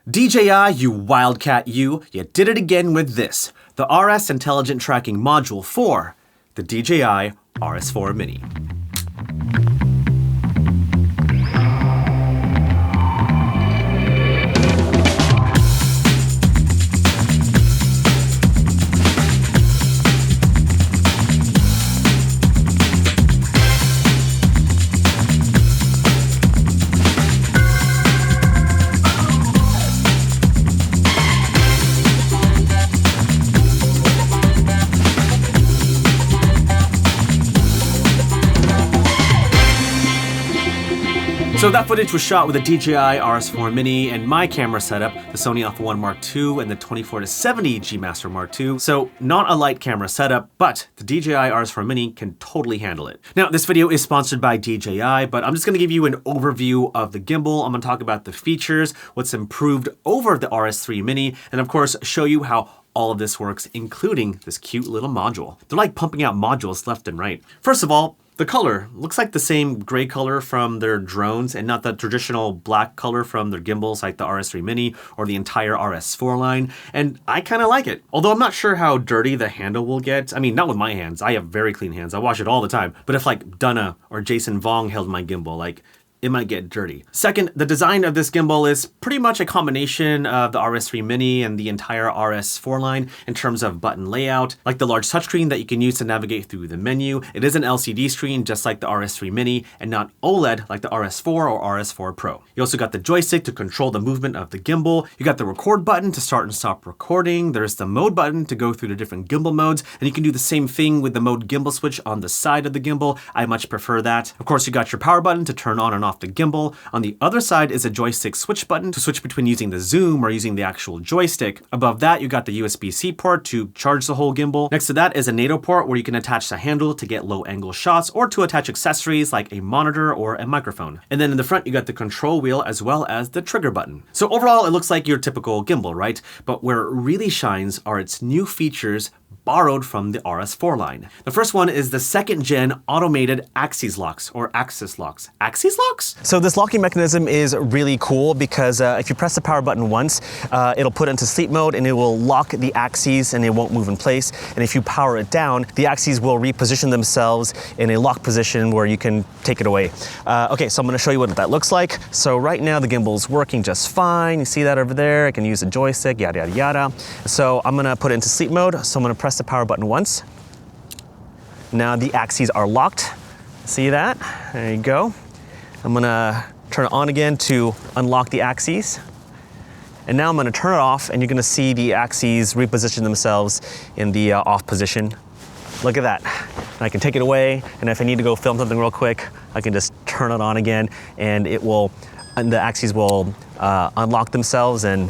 DJI, you wildcat you did it again with this, the RS Intelligent Tracking Module for the DJI RS4 Mini. So that footage was shot with a DJI RS4 Mini and my camera setup, the Sony Alpha 1 Mark II and the 24-70 G Master Mark II. So not a light camera setup, but the DJI RS4 Mini can totally handle it. Now this video is sponsored by DJI, but I'm just gonna give you an overview of the gimbal. I'm gonna talk about the features, what's improved over the RS3 Mini, and of course show you how all of this works, including this cute little module. They're like pumping out modules left and right. First of all, the color looks like the same gray color from their drones and not the traditional black color from their gimbals like the RS3 Mini or the entire RS4 line, and I kind of like it. Although I'm not sure how dirty the handle will get. I mean, not with my hands. I have very clean hands. I wash it all the time. But if like Dunna or Jason Vong held my gimbal, like, it might get dirty. Second, the design of this gimbal is pretty much a combination of the RS3 Mini and the entire RS4 line in terms of button layout, like the large touchscreen that you can use to navigate through the menu. It is an LCD screen just like the RS3 Mini and not OLED like the RS4 or RS4 Pro. You also got the joystick to control the movement of the gimbal. You got the record button to start and stop recording. There's the mode button to go through the different gimbal modes, and you can do the same thing with the mode gimbal switch on the side of the gimbal. I much prefer that. Of course, you got your power button to turn on and off the gimbal. On the other side is a joystick switch button to switch between using the zoom or using the actual joystick. Above that, you got the USB-C port to charge the whole gimbal. Next to that is a NATO port where you can attach the handle to get low angle shots or to attach accessories like a monitor or a microphone. And then in the front, you got the control wheel as well as the trigger button. So overall, it looks like your typical gimbal, right? But where it really shines are its new features borrowed from the RS4 line. The first one is the second gen automated axis locks or axis locks. Axis locks? So this locking mechanism is really cool because if you press the power button once, it'll put it into sleep mode and it will lock the axes and it won't move in place. And if you power it down, the axes will reposition themselves in a lock position where you can take it away. Okay, so I'm gonna show you what that looks like. So right now the gimbal is working just fine. You see that over there? I can use a joystick, yada, yada, yada. So I'm gonna put it into sleep mode. So I'm gonna press the power button once. Now the axes are locked. See that? There you go. I'm gonna turn it on again to unlock the axes. And now I'm gonna turn it off and you're gonna see the axes reposition themselves in the off position. Look at that. And I can take it away, and if I need to go film something real quick, I can just turn it on again and the axes will unlock themselves and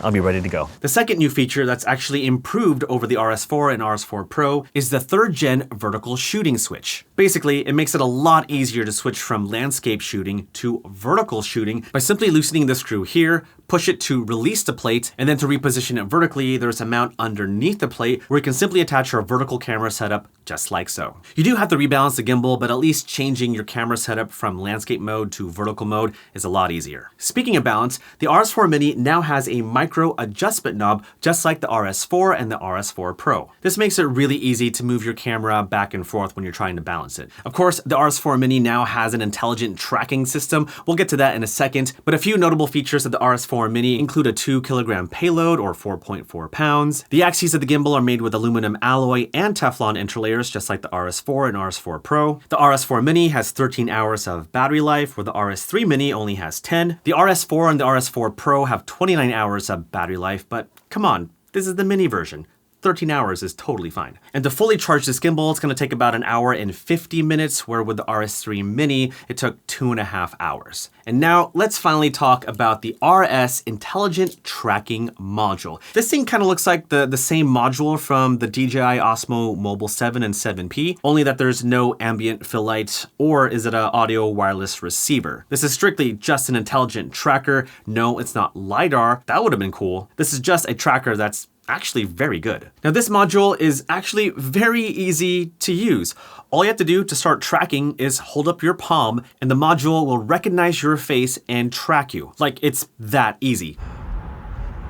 I'll be ready to go. The second new feature that's actually improved over the RS4 and RS4 Pro is the third gen vertical shooting switch. Basically, it makes it a lot easier to switch from landscape shooting to vertical shooting by simply loosening the screw here, push it to release the plate, and then to reposition it vertically, there's a mount underneath the plate where you can simply attach your vertical camera setup just like so. You do have to rebalance the gimbal, but at least changing your camera setup from landscape mode to vertical mode is a lot easier. Speaking of balance, the RS4 Mini now has a micro adjustment knob just like the RS4 and the RS4 Pro. This makes it really easy to move your camera back and forth when you're trying to balance it. Of course, the RS4 Mini now has an intelligent tracking system. We'll get to that in a second, but a few notable features of the RS4 Mini include a 2-kilogram payload or 4.4 pounds. The axes of the gimbal are made with aluminum alloy and Teflon interlayers just like the RS4 and RS4 Pro. The RS4 Mini has 13 hours of battery life where the RS3 Mini only has 10. The RS4 and the RS4 Pro have 29 hours of battery life, but come on, this is the mini version. 13 hours is totally fine. And to fully charge this gimbal, it's gonna take about 1 hour and 50 minutes, where with the RS3 Mini, it took 2.5 hours. And now let's finally talk about the RS Intelligent Tracking Module. This thing kind of looks like the same module from the DJI Osmo Mobile 7 and 7P, only that there's no ambient fill light, or is it an audio wireless receiver. This is strictly just an intelligent tracker. No, it's not LiDAR. That would have been cool. This is just a tracker that's actually very good. Now this module is actually very easy to use. All you have to do to start tracking is hold up your palm and the module will recognize your face and track you. Like, it's that easy.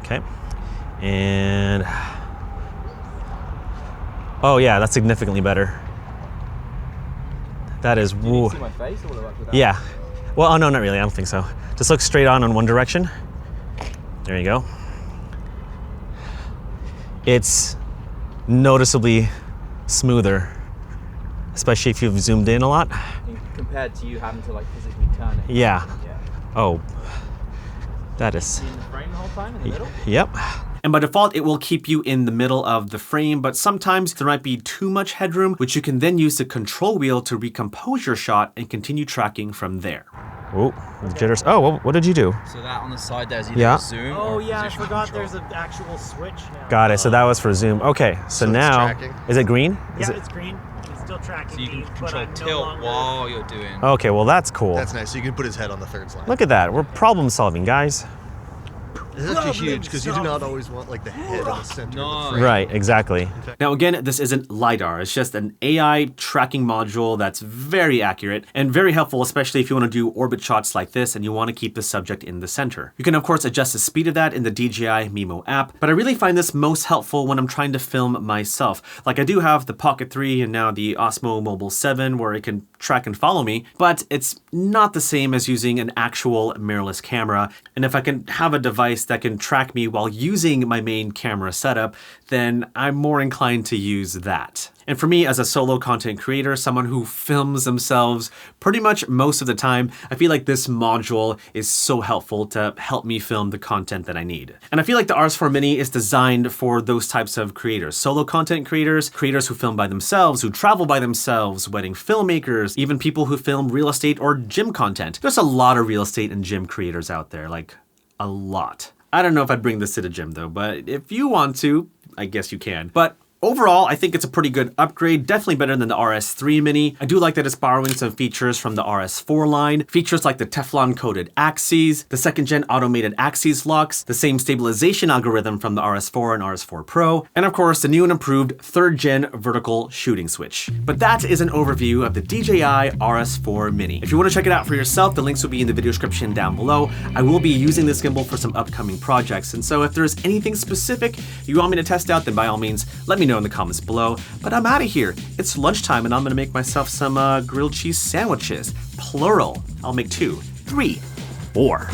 Okay. And, oh yeah, that's significantly better. That is, woo. See my face or what about that? Yeah. Well, oh no, not really, I don't think so. Just look straight on one direction. There you go. It's noticeably smoother, especially if you've zoomed in a lot. Compared to you having to like physically turn it. Yeah. Oh, that is. In the frame the whole time, in the middle? Yep. And by default, it will keep you in the middle of the frame, but sometimes there might be too much headroom, which you can then use the control wheel to recompose your shot and continue tracking from there. Oh, the jitters. Oh, what did you do? So that on the side there is either zoom Oh or yeah, I position forgot control. there's an actual switch now. Got it, so that was for zoom. Okay, so now, tracking. is it green? Yeah, it's green. It's still tracking So you can me, but control I'm no tilt longer... while you're doing. Okay, well that's cool. That's nice. So you can put his head on the third slide. Look at that, we're problem solving, guys. This is actually huge because you do not always want like the head in the center of No. the frame. Right, exactly. Now again, this isn't LiDAR, it's just an AI tracking module that's very accurate and very helpful, especially if you want to do orbit shots like this and you want to keep the subject in the center. You can of course adjust the speed of that in the DJI Mimo app, but I really find this most helpful when I'm trying to film myself. Like I do have the Pocket 3 and now the Osmo Mobile 7 where it can track and follow me, but it's not the same as using an actual mirrorless camera. And if I can have a device that can track me while using my main camera setup, then I'm more inclined to use that. And for me as a solo content creator, someone who films themselves pretty much most of the time, I feel like this module is so helpful to help me film the content that I need. And I feel like the RS4 Mini is designed for those types of creators. Solo content creators, creators who film by themselves, who travel by themselves, wedding filmmakers, even people who film real estate or gym content. There's a lot of real estate and gym creators out there, like a lot. I don't know if I'd bring this to the gym though, but if you want to, I guess you can. But overall, I think it's a pretty good upgrade, definitely better than the RS3 Mini. I do like that it's borrowing some features from the RS4 line, features like the Teflon-coated axes, the second-gen automated axes locks, the same stabilization algorithm from the RS4 and RS4 Pro, and of course, the new and improved third-gen vertical shooting switch. But that is an overview of the DJI RS4 Mini. If you want to check it out for yourself, the links will be in the video description down below. I will be using this gimbal for some upcoming projects, and so if there's anything specific you want me to test out, then by all means, let me know in the comments below. But I'm out of here. It's lunchtime and I'm gonna make myself some grilled cheese sandwiches. Plural. I'll make 2, 3, 4.